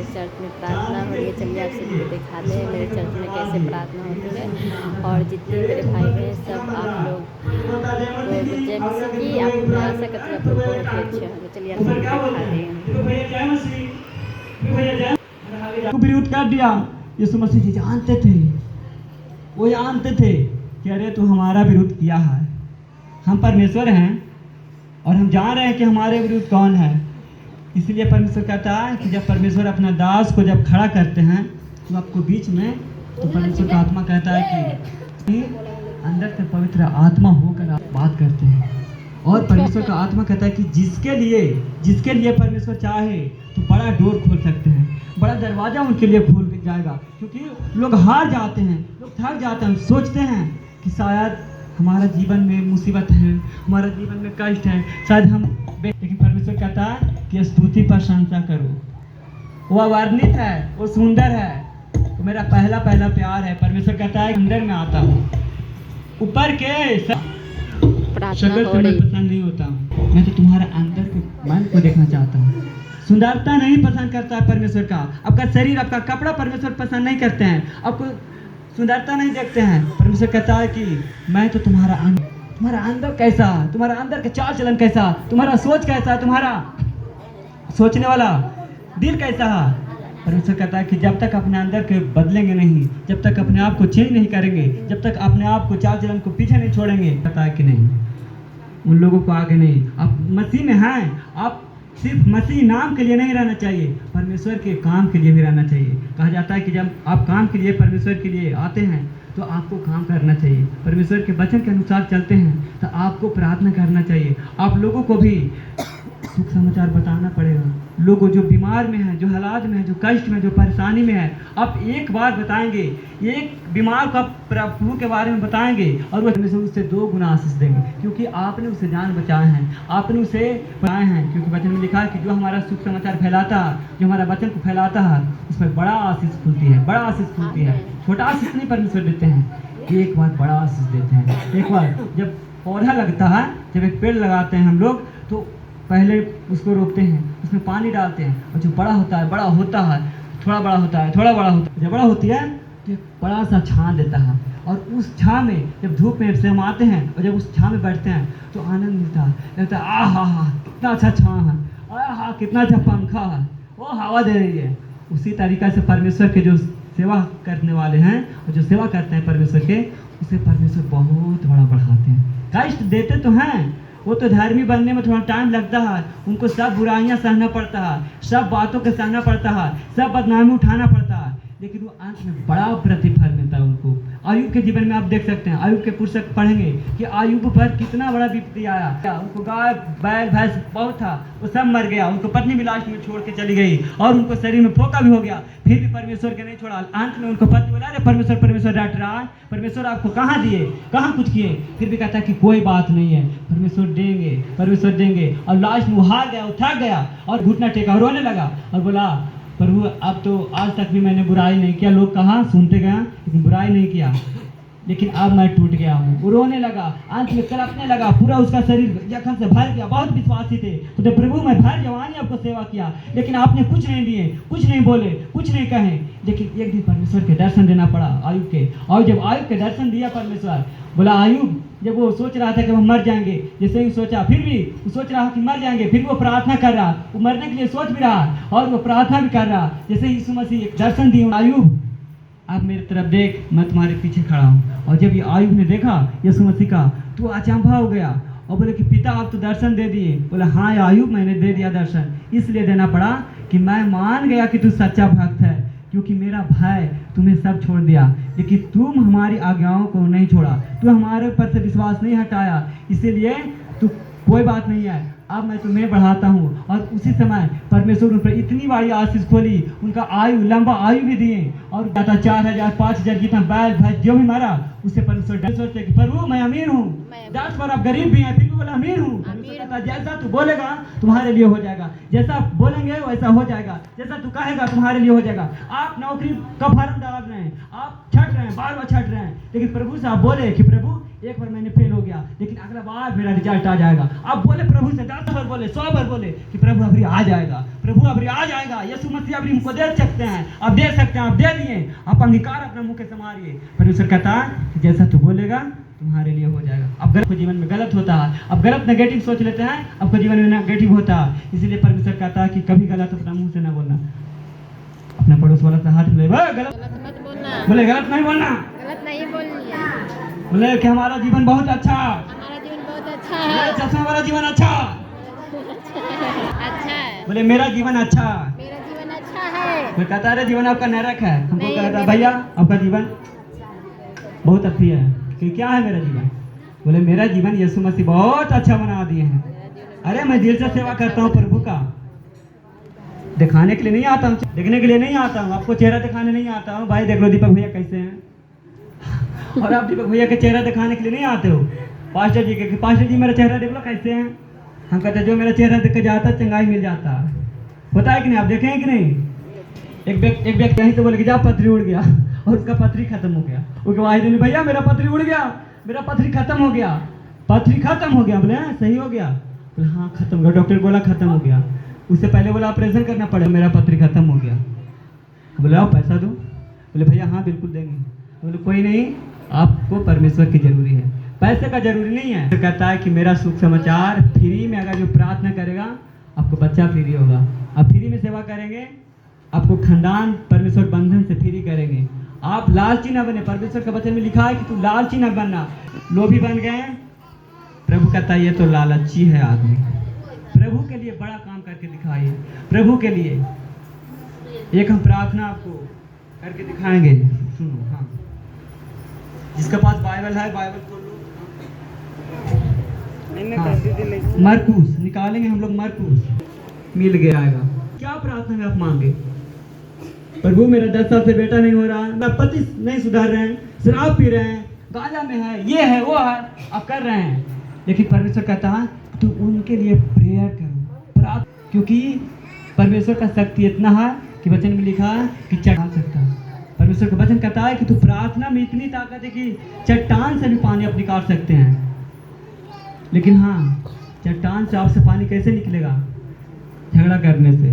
मेरे चर्च में प्रार्थना हो रही है। चलिए आप सभी को दिखाते हैं मेरे चर्च में कैसे प्रार्थना होती है। और जितने मेरे भाई बहन सब आप लोग को जय मसीह की, आप मैं आशा करती हूँ आप लोग बहुत ही अच्छे होंगे। चलिए आप सभी को दिखाते हैं। विरोध कर दिया। यीशु मसीह जी जानते थे, वो जानते थे कि अरे तू हमारा विरोध किया है, हम परमेश्वर हैं और हम जान रहे हैं कि हमारे विरुद्ध कौन है। इसलिए परमेश्वर कहता है कि जब परमेश्वर अपना दास को जब खड़ा करते हैं तो आपको बीच में, तो परमेश्वर का आत्मा कहता है कि अंदर से पवित्र आत्मा होकर आप बात करते हैं। और परमेश्वर का आत्मा कहता है कि जिसके लिए परमेश्वर चाहे तो बड़ा डोर खोल सकते हैं, बड़ा दरवाजा उनके लिए खोल जाएगा। क्योंकि लोग हार जाते हैं, लोग थक जाते हैं, सोचते हैं कि शायद हमारा जीवन में मुसीबत है, हमारा जीवन में कष्ट है, शायद हम, लेकिन परमेश्वर कहता है कि स्तुति प्रशंसा करो। वो अवर्णित है, वो सुंदर है, वो मेरा पहला प्यार है। परमेश्वर कहता है अंदर में आता हूँ, ऊपर के शक्ल से मैं पसंद नहीं होता, मैं तो तुम्हारा अंदर के मन को देखना चाहता हूँ। सुंदरता नहीं पसंद करता है परमेश्वर का, आपका शरीर, आपका कपड़ा परमेश्वर पसंद नहीं करते हैं, आपको सुंदरता नहीं देखते हैं। परमेश्वर कहता है कि मैं तो तुम्हारा अंदर कैसा, तुम्हारा अंदर का चाल चलन कैसा, तुम्हारा सोच कैसा, तुम्हारा सोचने वाला दिल कैसा है। परमेश्वर कहता है कि जब तक अपने अंदर के बदलेंगे नहीं, जब तक अपने आप को चेंज नहीं करेंगे, जब तक अपने आप को चाल चलन को पीछे नहीं छोड़ेंगे, कहता है कि नहीं, उन लोगों को आगे नहीं। आप मसीह में हैं, आप सिर्फ मसीह नाम के लिए नहीं रहना चाहिए, परमेश्वर के काम के लिए भी रहना चाहिए। कहा जाता है कि जब आप काम के लिए, परमेश्वर के लिए आते हैं तो आपको काम करना चाहिए, परमेश्वर के वचन के अनुसार चलते हैं तो आपको प्रार्थना करना चाहिए। आप लोगों को भी सुख समाचार बताना पड़ेगा। लोगों जो बीमार में हैं, जो हालात में हैं, जो कष्ट में, जो परेशानी में है, आप एक बार बताएंगे, एक बीमार का प्रभु के बारे में बताएंगे और वो उससे 2 गुना आशीष देंगे, क्योंकि आपने उसे जान बचाए हैं, आपने उसे बनाए हैं। क्योंकि वचन में लिखा है कि जो हमारा सुख समाचार फैलाता है, जो हमारा वचन को फैलाता है, उसमें बड़ा आशीष खुलती है, बड़ा आशीष खुलती है। छोटा आशीष नहीं परमेश्वर देते हैं, एक बार बड़ा आशीष देते हैं। एक बार जब पौधा लगता है, जब एक पेड़ लगाते हैं हम लोग, तो पहले उसको रोपते हैं, उसमें पानी डालते हैं, और जो बड़ा होता है, थोड़ा बड़ा होता है, जब बड़ा होती है तो एक बड़ा सा छां देता है। और उस छां में जब धूप में से हम आते हैं और जब उस छां में बैठते हैं तो आनंद मिलता है, लगता है आ हा कितना अच्छा छां है, आ हा कितना अच्छा पंखा है, वो हवा दे रही है। उसी तरीक़ा से परमेश्वर के जो सेवा करने वाले हैं और जो सेवा करते हैं परमेश्वर के, उसे परमेश्वर बहुत बड़ा बढ़ाते हैं। कष्ट देते तो हैं, वो तो धर्मी बनने में थोड़ा टाइम लगता है, उनको सब बुराइयां सहना पड़ता है, सब बातों को सहना पड़ता है, सब बदनामी उठाना पड़ता है, लेकिन वो अंत में बड़ा प्रतिफल मिलता है उनको। आयुब के जीवन में आप देख सकते हैं, आयुब के पुस्तक पढ़ेंगे कि आयुब पर कितना बड़ा विपत्ति आया। उनको गाय बैल भैंस बहुत था, वो सब मर गया, उनको पत्नी भी लास्ट में छोड़ के चली गई और उनको शरीर में फोका भी हो गया, फिर भी परमेश्वर के नहीं छोड़ा। अंत में उनको पत्नी बोला, अरे परमेश्वर डांट रहा है, परमेश्वर आपको कहाँ दिए, कहाँ कुछ किए, फिर भी कहता है कि कोई बात नहीं है, परमेश्वर देंगे। और लास्ट में वो हार गया, वो थक गया और घुटना टेका और रोने लगा और बोला, प्रभु अब तो आज तक भी मैंने बुराई नहीं किया, लोग कहाँ सुनते गए लेकिन बुराई नहीं किया, लेकिन अब मैं टूट गया हूँ। वो रोने लगा, अंत में कलपने लगा, पूरा उसका शरीर जखम से भर गया। बहुत विश्वासी थे, तो प्रभु मैं भर जवानी आपको सेवा किया, लेकिन आपने कुछ नहीं दिए, कुछ नहीं बोले, कुछ नहीं कहे। लेकिन एक दिन परमेश्वर के दर्शन देना पड़ा आयुब के, और जब आयुब के दर्शन दिया परमेश्वर, बोला आयुब, जब वो सोच रहा था कि हम मर जाएंगे, जैसे ही सोचा, फिर भी वो सोच रहा कि मर जाएंगे, फिर वो प्रार्थना कर रहा, वो मरने के लिए सोच भी रहा और वो प्रार्थना भी कर रहा। जैसे यीशु मसीह एक दर्शन दिए, आयुब आप मेरी तरफ देख, मैं तुम्हारे पीछे खड़ा हूँ। और जब ये आयुब ने देखा यीशु मसीह का, तो अचंभा हो गया और बोले कि पिता आप तो दर्शन दे दिए। बोला हाँ आयुब, मैंने दे दिया दर्शन, इसलिए देना पड़ा कि मैं मान गया कि तू सच्चा भक्त है, क्योंकि मेरा भाई तुम्हें सब छोड़ दिया, लेकिन तुम हमारी आज्ञाओं को नहीं छोड़ा, तू हमारे ऊपर से विश्वास नहीं हटाया, इसीलिए तू कोई बात नहीं है, अब मैं तुम्हें बढ़ाता हूँ। और उसी समय परमेश्वर उन पर इतनी बड़ी आशीष खोली, उनका आयु, लंबा आयु भी दिए, और 4000 5000 जितना बैल भैंस जो भी मारा, उससे परमेश्वर सोचते कि प्रभु मैं अमीर हूँ, 10 बार आप गरीब भी हैं, फिर भी बोला अमीर हूँ। जैसा तू बोलेगा तुम्हारे लिए हो जाएगा, जैसा आप बोलेंगे वैसा हो जाएगा, जैसा तू कहेगा तुम्हारे लिए हो जाएगा। आप नौकरी का फॉर्म डाल रहे हैं, आप छट रहे हैं, बार बार छट रहे हैं, लेकिन प्रभु से आप बोले कि प्रभु एक बार मैंने फेल हो गया, लेकिन अगला बार मेरा रिजल्ट आ जाएगा। अब बोले प्रभु से 10 बार बोले, 100 बार बोले कि प्रभु अभी आ जाएगा, प्रभु अभी आ जाएगा, यीशु मसीह अभी हमको दे सकते हैं, अब दे सकते हैं, अब दे दिए, आप अंगीकार अपना मुंह के संभालिए। परमेश्वर कहता है कि जैसा तू बोलेगा तुम्हारे लिए हो जाएगा। अब गलत जीवन में गलत होता है, अब गलत नेगेटिव सोच लेते हैं, आपको जीवन में नेगेटिव होता है। इसलिए परमेश्वर कहता है कि कभी गलत अपना मुंह से ना बोलना। अपना पड़ोस वाला से हाथ मिले, गलत गलत मत बोलना, बोले, गलत नहीं बोलना, गलत नहीं बोलनी है। बोले कि हमारा जीवन बहुत अच्छा, हमारा जीवन बहुत अच्छा है, चश्मा वाला जीवन अच्छा, अच्छा है, बोले मेरा जीवन अच्छा, मेरा जीवन अच्छा है। मैं कहता अरे जीवन आपका नरक है, हमको नहीं, कहता मेरा- भैया आपका जीवन बहुत अच्छी है। कि क्या है मेरा जीवन? बोले मेरा जीवन यीशु मसीह बहुत अच्छा बना दिए हैं। अरे मैं दिल से सेवा करता हूँ प्रभु का, दिखाने के लिए नहीं आता हूँ, देखने के लिए नहीं आता हूँ, आपको चेहरा दिखाने नहीं आता हूँ। भाई देख लो दीपक भैया कैसे हैं, और आप दीपक भैया के चेहरा दिखाने के लिए नहीं आते हो। पास्टर जी के, पास्टर जी मेरा चेहरा देख लो कैसे हैं। हम कहते हैं जो मेरा चेहरा देख के जाता है चंगाई मिल जाता है। होता है कि नहीं? आप देखें हैं कि नहीं? एक व्यक्ति यहीं से बोले कि जा पथरी उड़ गया, और उसका पथरी खत्म हो गया। वो कहा नहीं भैया मेरा पथरी उड़ गया, मेरा पथरी खत्म हो गया, पथरी खत्म हो गया। बोले सही हो गया? बोले हाँ खत्म हो गया, डॉक्टर बोला खत्म हो गया। उससे पहले बोला ऑपरेशन करना पड़ेगा, मेरा पथरी खत्म हो गया। बोले आओ पैसा दो। बोले भैया हाँ बिल्कुल देंगे। बोले कोई नहीं, आपको परमेश्वर की जरूरी है, पैसे का जरूरी नहीं है। तो कहता है कि मेरा सुख समाचार फ्री में, अगर जो प्रार्थना करेगा आपको बच्चा फ्री होगा, आप फ्री में सेवा करेंगे, आपको खानदान परमेश्वर बंधन से फ्री करेंगे। आप लालची ना बने, परमेश्वर का वचन में लिखा है कि तू लालची ना बनना। लोभी बन गए, प्रभु कहता है ये तो लालची है आदमी। प्रभु के लिए बड़ा काम करके दिखाइए, प्रभु के लिए। एक हम प्रार्थना आपको करके दिखाएंगे, सुनो। हाँ, जिसके पास बाइबल है बाइबल खोल लो। हाँ, मरकुस निकालेंगे हम लोग, मरकुस मिल गया आएगा। क्या प्रार्थना में आप मांगे? प्रभु मेरा 10 साल से बेटा नहीं हो रहा, मैं पति नहीं सुधर रहे हैं, शराब पी रहे हैं, गांजा में है, ये है वो है, आप कर रहे हैं। लेकिन परमेश्वर कहता है तो उनके लिए प्रेयर करो, प्रार्थना, क्योंकि परमेश्वर का शक्ति इतना है कि वचन में लिखा है कि चढ़ा सकता है। परमेश्वर का वचन कहता है कि तू प्रार्थना में इतनी ताकत है कि चट्टान से भी पानी आप निकाल सकते हैं। लेकिन हाँ, चट्टान से आपसे पानी कैसे निकलेगा? झगड़ा करने से,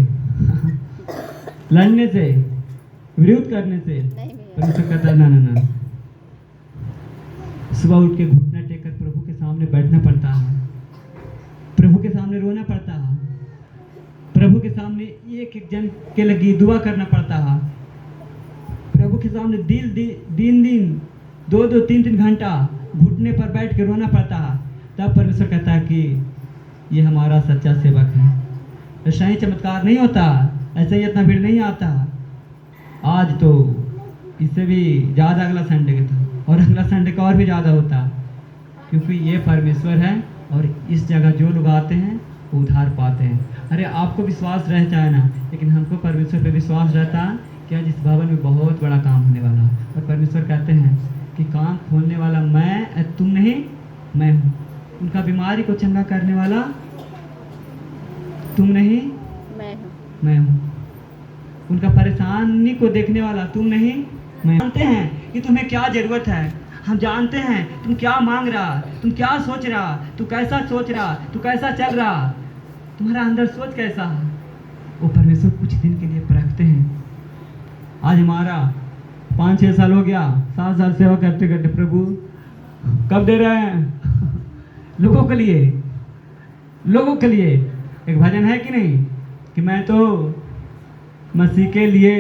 लड़ने से, विरोध करने से। परमेश्वर कहता है ना ना ना, सुबह उठ के घुटना टेक कर प्रभु के सामने बैठना पड़ता है, प्रभु के सामने रोना पड़ता है, प्रभु के सामने एक एक जन के लगी दुआ करना पड़ता है, प्रभु के सामने दिन 2-2 3-3 घंटा घुटने पर बैठ के रोना पड़ता है। तब परमेश्वर कहता है कि ये हमारा सच्चा सेवक है। ऐसा ही चमत्कार नहीं होता, ऐसे ही इतना भीड़ नहीं आता। आज तो इससे भी ज़्यादा अगला संडे का था, और अगला संडे का और भी ज़्यादा होता, क्योंकि ये परमेश्वर है और इस जगह जो लोग आते हैं वो उद्धार पाते हैं। अरे आपको विश्वास रह जाए ना, लेकिन हमको परमेश्वर पे विश्वास रहता है कि आज इस भवन में बहुत बड़ा काम होने वाला है। और परमेश्वर कहते हैं कि काम खोलने वाला मैं, तुम नहीं मैं हूँ। उनका बीमारी को चंगा करने वाला तुम नहीं मैं हूँ। उनका परेशानी को देखने वाला तुम नहीं मैं। जानते हैं कि तुम्हें क्या जरूरत है, हम जानते हैं तुम क्या मांग रहा, तुम क्या सोच रहा, तू कैसा सोच रहा, तू कैसा चल रहा, तुम्हारा अंदर सोच कैसा है। वो परमेश्वर कुछ दिन के लिए परखते हैं। आज हमारा 5-6 साल हो गया, 7 साल सेवा करते करते। प्रभु कब दे रहे हैं? लोगों के लिए, लोगों के लिए। एक भजन है कि नहीं कि मैं तो मसीह के लिए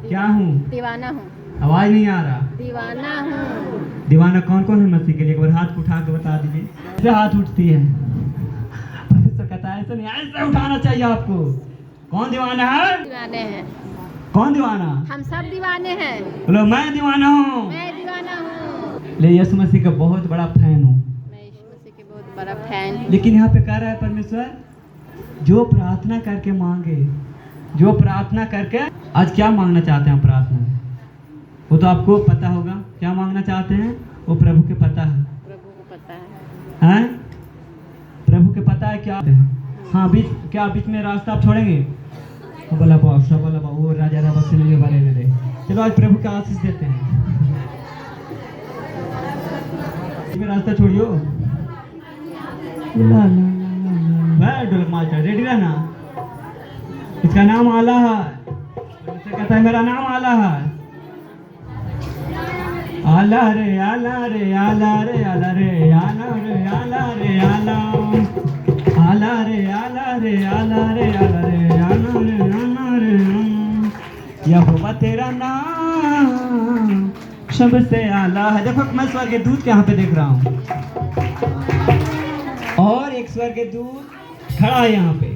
क्या हूँ, दीवाना हूँ। आवाज नहीं आ रहा। दीवाना हूँ। दीवाना कौन कौन है मसीह के लिए? एक बार हाथ उठा के बता दीजिए। ऐसे हाथ उठती है, परमेश्वर कहता है ऐसे नहीं, ऐसे उठाना चाहिए आपको। कौन दीवाना है? दीवाने हैं। कौन दीवाना? हम सब दीवाने हैं। बोलो मैं दीवाना हूँ। मैं दीवाना हूँ। ले यीशु मसीह का बहुत बड़ा फैन हूँ। मैं यीशु मसीह के बहुत बड़ा फैन हूँ। लेकिन यहाँ पे कह रहा है परमेश्वर, जो प्रार्थना करके मांगे, जो प्रार्थना करके। आज क्या मांगना चाहते हैं प्रार्थना में? वो तो आपको पता होगा क्या मांगना चाहते हैं, वो प्रभु के पता है। प्रभु को पता है, हैं? प्रभु के पता है क्या है। हाँ, बीच में रास्ता आप छोड़ेंगे? बोला वो राजा रबसी ने बारे में। चलो आज प्रभु का आशीष देते हैं। इसमें रास्ता छोड़ियो। भाई ढोलक मास्टर रेडी रहना। इसका नाम आला है। इससे कहता है मेरा नाम आला है। आला रे आला रे आला रे आला रे आला रे आला रे आला आला रे आला रे आला रे आला रे आला रे आला रे यहोवा तेरा नाम सबसे आला है। देखो मैं स्वर्ग के दूत के यहाँ पे देख रहा हूँ और एक स्वर्ग के दूत खड़ा है यहाँ पे।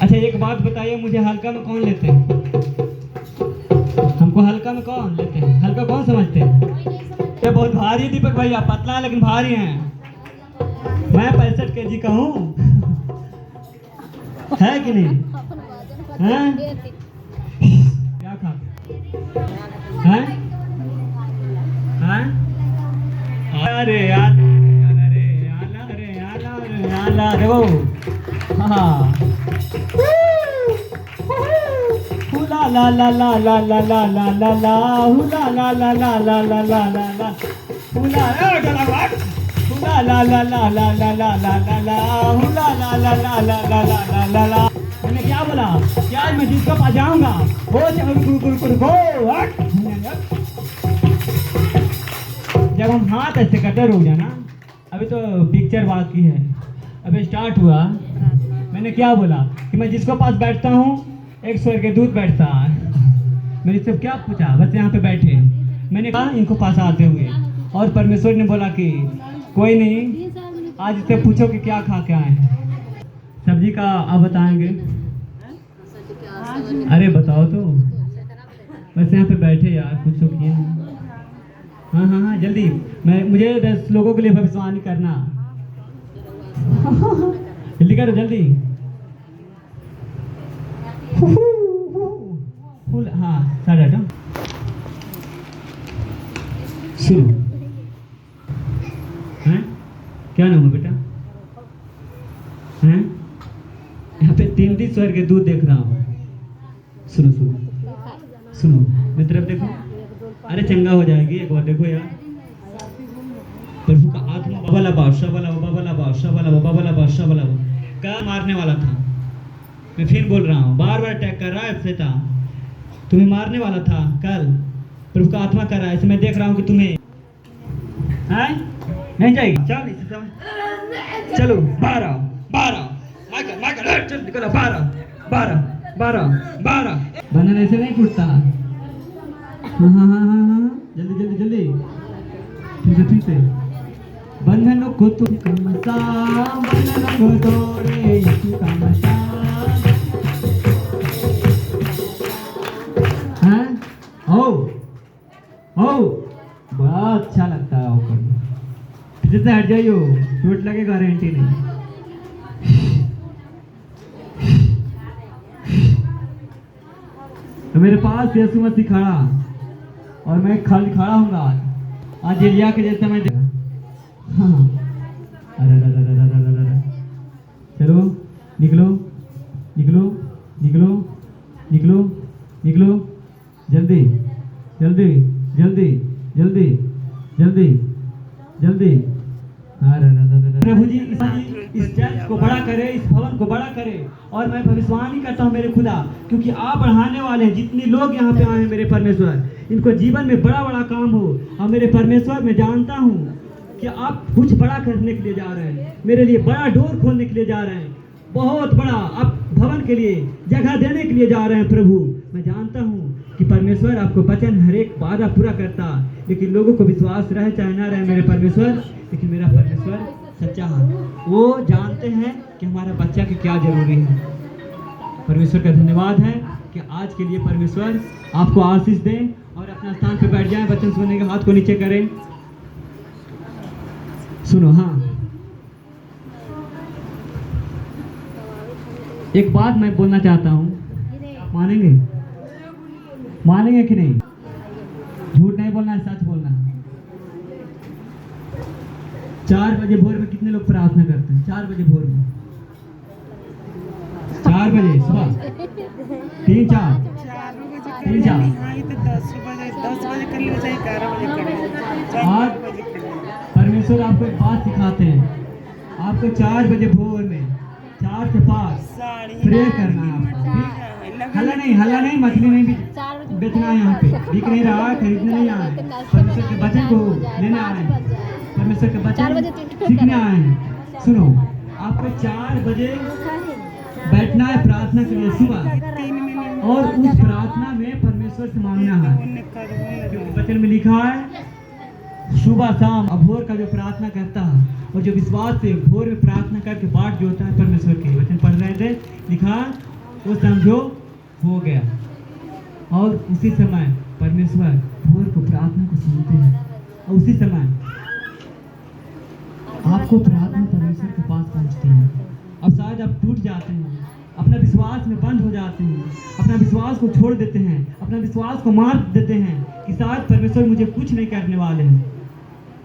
अच्छा एक बात बताइए, मुझे हल्का में कौन लेते हैं? हमको हल्का में कौन लेते हैं? हल्का कौन समझते हैं? ये बहुत भारी है दीपक भैया, पतला है लेकिन भारी हैं। मैं 65 kg का हूँ। है कि नहीं? हैं? क्या खा हैं? हैं? अरे यार अरे आला रे आला रे आला रे वो हाँ ला ला ला ला ला ला ला ला ला ला ला ला ला ला ला ला ला ला ला हुला गला वाट हुला ला ला ला ला ला ला ला ला ला हुला ला ला ला ला ला ला ला ला ला। मैंने क्या बोला कि आज मैं जिसको पा जाऊंगा वो हट। जब हम हाथ ऐसे करते रुक जाना। अभी तो पिक्चर बाकी है, अभी स्टार्ट हुआ। मैंने क्या बोला कि मैं जिसको पास बैठता हूँ एक स्वर्ग के दूत बैठता है। मैंने इससे क्या पूछा, बस यहाँ पे बैठे। मैंने कहा इनको पास आते हुए और परमेश्वर ने बोला कि कोई नहीं, आज इससे पूछो कि क्या खा के आए हैं। सब्जी का आप बताएंगे? अरे बताओ तो, बस यहाँ पे बैठे यार, कुछ तो किए। हाँ हाँ हाँ जल्दी, मुझे 10 लोगों के लिए भविष्यवाणी करना। जल्दी करो जल्दी। हाँ साढ़े 8 शुरू। हैं क्या नाम है बेटा? हैं यहाँ पे 3 स्वर्ग के दूत देख रहा हूँ। सुनो सुनो सुनो मेरी तरफ देखो। अरे चंगा हो जाएगी, एक बार देखो यार। प्रभु का आत्मा बाबला बादशाह वाला बाबला बादशाह वाला बाबला बादशाह वाला का मारने वाला था। मैं फिर बोल रहा हूँ, बार बार अटैक कर रहा है शैतान, तुम्हें मारने वाला था कल। प्रभु का आत्मा कर रहा है, इसे मैं देख रहा हूँ कि तुम्हें हैं नहीं जाएगी। चलो 12 माइकल माइकल चल निकलो 12 बंधन ऐसे नहीं फूटता। हाँ हाँ हाँ हाँ हाँ जल्दी जल्दी जल्दी ठीक से बंधनों को तुम कमसा बंधनों को तोड़े यीशु का मसा। हाँ ओ बड़ा अच्छा लगता है ऊपर पीछे से हट जाइयो, चोट लगे गारंटी नहीं। तो मेरे पास यीशु मसीह खड़ा और मैं खाली खड़ा हूँगा आज एलिया के जैसे मैं हाँ अरे चलो निकलो निकलो निकलो निकलो निकलो जल्दी जल्दी जल्दी जल्दी जल्दी जल्दी। प्रभु जी इस चर्च को बड़ा करे, इस भवन को बड़ा करे। और मैं भविष्यवाणी करता हूँ मेरे खुदा, क्योंकि आप बढ़ाने वाले हैं। जितने लोग यहाँ पे आए हैं मेरे परमेश्वर, इनको जीवन में बड़ा बड़ा काम हो। और मेरे परमेश्वर मैं जानता हूँ कि आप कुछ बड़ा करने के लिए जा रहे हैं, मेरे लिए बड़ा डोर खोलने के लिए जा रहे हैं, बहुत बड़ा आप भवन के लिए जगह देने के लिए जा रहे हैं। प्रभु मैं जानता हूँ कि परमेश्वर आपको वचन हर एक वादा पूरा करता, लेकिन लोगों को विश्वास रहे चाहे ना रहे मेरे परमेश्वर, लेकिन मेरा परमेश्वर सच्चा है। वो जानते हैं कि हमारा बच्चा की क्या जरूरी है। परमेश्वर का धन्यवाद है कि आज के लिए परमेश्वर आपको आशीष दें और अपना स्थान पे बैठ जाएं। वचन सुनने के हाथ को नीचे करें। सुनो हाँ एक बात मैं बोलना चाहता हूँ, मानेंगे मानेंगे कि नहीं? झूठ नहीं बोलना है, सच बोलना है। 4 बजे भोर में कितने लोग प्रार्थना करते हैं? 4 बजे भोर में, 4 बजे सुबह 3-4 10 बजे कर लीजिए, 11 बजे कर लीजिए। परमेश्वर आपको एक बात सिखाते हैं। आपको 4 बजे भोर में 4 से 5 प्रेयर करना है आपको। हल्ला नहीं, मछली नहीं बेचना है, यहाँ पे बिक नहीं रहा, खरीदने नहीं आए, परमेश्वर के वचन को लेने आए हैं, परमेश्वर के वचन सीखने आए हैं। सुनो, आपको 4 बजे बैठना है प्रार्थना के लिए सुबह, और उस प्रार्थना में परमेश्वर से मांगना है, क्योंकि वचन में लिखा है सुबह शाम भोर का जो प्रार्थना करता है और जो विश्वास से भोर में प्रार्थना करके पाठ जो होता है परमेश्वर के वचन पढ़ रहे थे, लिखा वो समझो हो गया। और उसी समय परमेश्वर भोर को प्रार्थना को सुनते हैं, और उसी समय आपको प्रार्थना परमेश्वर के पास पहुंचती है। अब शायद आप टूट जाते हैं, अपना विश्वास में बंद हो जाते हैं, अपना विश्वास को छोड़ देते हैं, अपना विश्वास को मार देते हैं कि शायद परमेश्वर मुझे कुछ नहीं करने वाले हैं।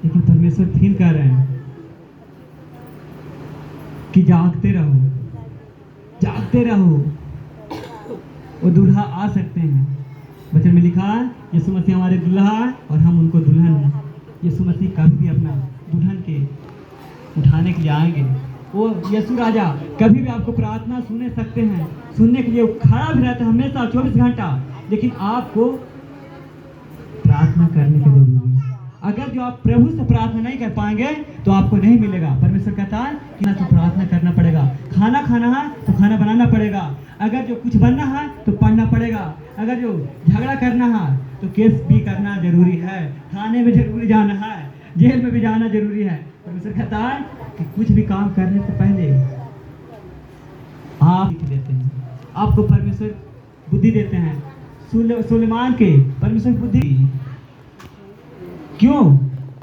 लेकिन परमेश्वर फिर कह रहे हैं कि जागते रहो, जागते रहो, वो दूल्हा आ सकते हैं। वचन में लिखा है यीशु मसीह हमारे दूल्हा है और हम उनको दुल्हन हैं। यीशु मसीह कभी भी अपना दुल्हन के उठाने के लिए आएंगे। वो यीशु राजा कभी भी आपको प्रार्थना सुने सकते हैं, सुनने के लिए वो खड़ा भी रहता है हमेशा 24 घंटा, लेकिन आपको प्रार्थना करने के लिए जरूरी है। अगर जो आप प्रभु से प्रार्थना नहीं कर पाएंगे तो आपको नहीं मिलेगा। परमेश्वर कहता है कि ना तो प्रार्थना करना पड़ेगा, खाना खाना है तो खाना बनाना पड़ेगा, अगर जो कुछ बनना है तो पढ़ना पड़ेगा, अगर जो झगड़ा करना है तो केस भी करना जरूरी है, थाने में जरूरी जाना है, जेल में भी जाना जरूरी है। परमेश्वर कहता है कि कुछ भी काम करने से पहले आप लिख देते हैं, आपको परमेश्वर बुद्धि देते हैं। सुलेमान के परमेश्वर बुद्धि क्यों?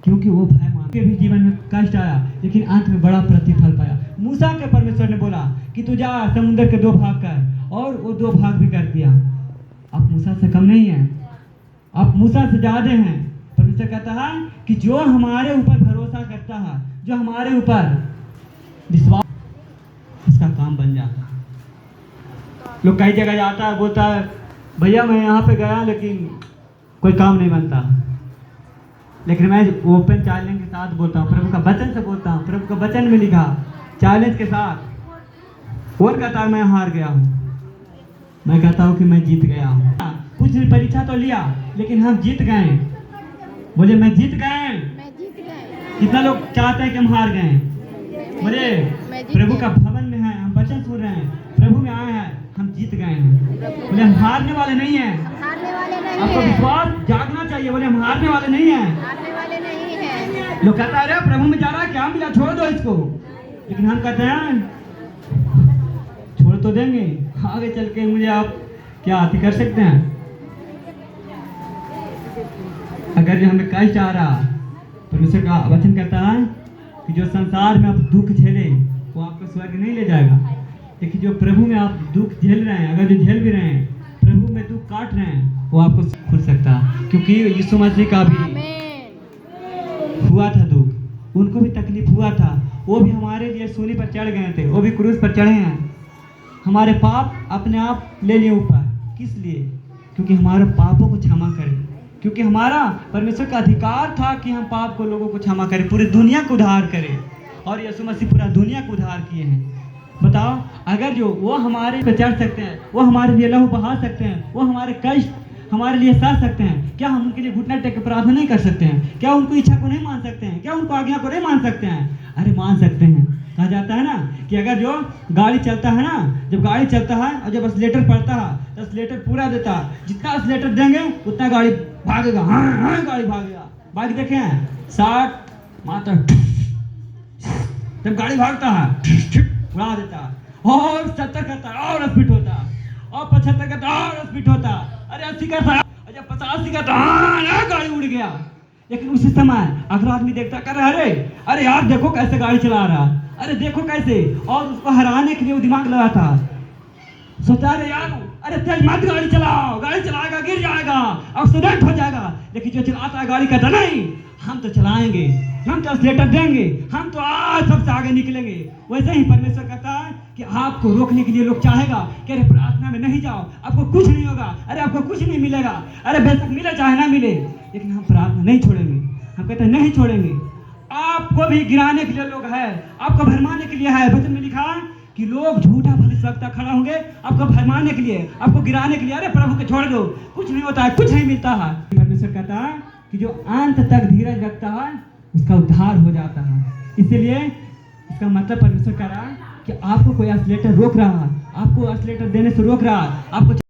क्योंकि वो भय मान के भी जीवन में कष्ट आया, लेकिन अंत में बड़ा प्रतिफल पाया। मूसा के परमेश्वर ने बोला कि तू जा समुद्र के 2 भाग कर, और वो 2 भाग भी कर दिया। आप मूसा से कम नहीं हैं, आप मूसा से ज्यादा हैं। परमेश्वर कहता है कि जो हमारे ऊपर भरोसा करता है, जो हमारे ऊपर विश्वास, उसका काम बन जाता है। लोग कई जगह जाता है, बोलता है भैया मैं यहाँ पे गया लेकिन कोई काम नहीं बनता, लेकिन मैं ओपन चैलेंज के साथ बोलता हूँ, प्रभु का वचन से बोलता हूँ। प्रभु का वचन में लिखा चैलेंज के साथ। कौन कहता है मैं हार गया हूँ? मैं कहता हूँ कि मैं जीत गया हूँ। कुछ परीक्षा तो लिया लेकिन हम जीत गए। बोले मैं जीत गए। कितना लोग चाहते हैं कि हम हार गए? बोले प्रभु का भवन में है, हम वचन सुन रहे हैं, प्रभु में आए हैं, हम जीत गए हैं। बोले हम हारने वाले नहीं हैं। आपको विश्वास जागना चाहिए। बोले हम हारने वाले नहीं हैं। लोग कहता है अरे प्रभु में जा रहा है, क्या मिला, छोड़ दो इसको। लेकिन हम कहते हैं छोड़ तो देंगे, आगे चल के मुझे आप क्या आती कर सकते हैं। अगर जो हमें कष्ट आ रहा, परमेश्वर का वचन कहता है कि जो संसार में आप दुख झेले वो आपको स्वर्ग नहीं ले जाएगा, लेकिन जो प्रभु में आप दुख झेल रहे हैं, अगर जो झेल भी रहे हैं, प्रभु में दुख काट रहे हैं, वो आपको खुल सकता है। क्योंकि यीशु मसीह का भी हुआ था दुख, उनको भी तकलीफ हुआ था, वो भी हमारे लिए सूली पर चढ़ गए थे, वो भी क्रूस पर चढ़े हैं। हमारे पाप अपने आप ले लिए ऊपर, किस लिए? क्योंकि हमारे पापों को क्षमा करें, क्योंकि हमारा परमेश्वर का अधिकार था कि हम पाप को लोगों को क्षमा करें, पूरी दुनिया को उद्धार करें। और यीशु मसीह पूरा दुनिया को उद्धार किए हैं। बताओ, अगर जो वो हमारे पे चढ़ सकते हैं, वो हमारे लिए लहू बहा सकते हैं, वो हमारे कष्ट हमारे लिए सह सकते हैं, क्या हम उनके लिए घुटना टेक के प्रार्थना नहीं कर सकते हैं? क्या उनको इच्छा को नहीं मान सकते हैं? क्या उनको आज्ञा को नहीं मान सकते हैं? अरे मान सकते हैं। कहा जाता है ना कि अगर जो गाड़ी चलता है ना, जब गाड़ी चलता है और जब एक्सीलेटर पड़ता है तो एक्सीलेटर पूरा देता है, जितना एक्सीलेटर देंगे उतना गाड़ी भागेगा। हाँ गाड़ी भागेगा। बाइक देखे हैं 60 मात्र जब गाड़ी भागता है उड़ा देता है, और 70 करता है और स्पीड होता है, और 75 करता है और स्पीड होता है, अरे 80 करता है, जब 85 करता है गाड़ी उड़ गया। लेकिन उसी समय अगर आदमी देखता कर रहा है अरे यार देखो कैसे गाड़ी चला रहा, अरे देखो कैसे, और उसको हराने के लिए वो दिमाग लगा था, सोचा अरे यार अरे तेज मत गाड़ी चलाओ, गाड़ी चलाएगा गिर जाएगा, एक्सीडेंट हो जाएगा। लेकिन जो चलाता है गाड़ी कहता नहीं हम तो चलाएंगे, हम तो एक्सीलेटर देंगे, हम तो आज सबसे आगे निकलेंगे। वैसे ही परमेश्वर कहता है कि आपको रोकने के लिए लोग चाहेगा कि अरे प्रार्थना में नहीं जाओ, आपको कुछ नहीं होगा, अरे आपको कुछ नहीं मिलेगा, अरे बेशक मिले चाहे ना मिले, लेकिन हम प्रार्थना नहीं छोड़ेंगे। हम कहते हैं नहीं छोड़ेंगे। आपको भी गिराने के लिए लोग है, आपको भरमाने के लिए है। वचन में लिखा कि लोग झूठा भविष्यवक्ता खड़ा होंगे आपको भरमाने के लिए, आपको गिराने के लिए। अरे प्रभु को छोड़ दो, कुछ नहीं होता है, कुछ नहीं मिलता है। परमेश्वर कहता है कि जो अंत तक धीरज रखता है उसका उद्धार हो जाता है। इसीलिए इसका मतलब परमेश्वर कह रहा है कि आपको कोई एक्सीलेटर रोक रहा है, आपको एक्सीलेटर देने से रोक रहा है, आपको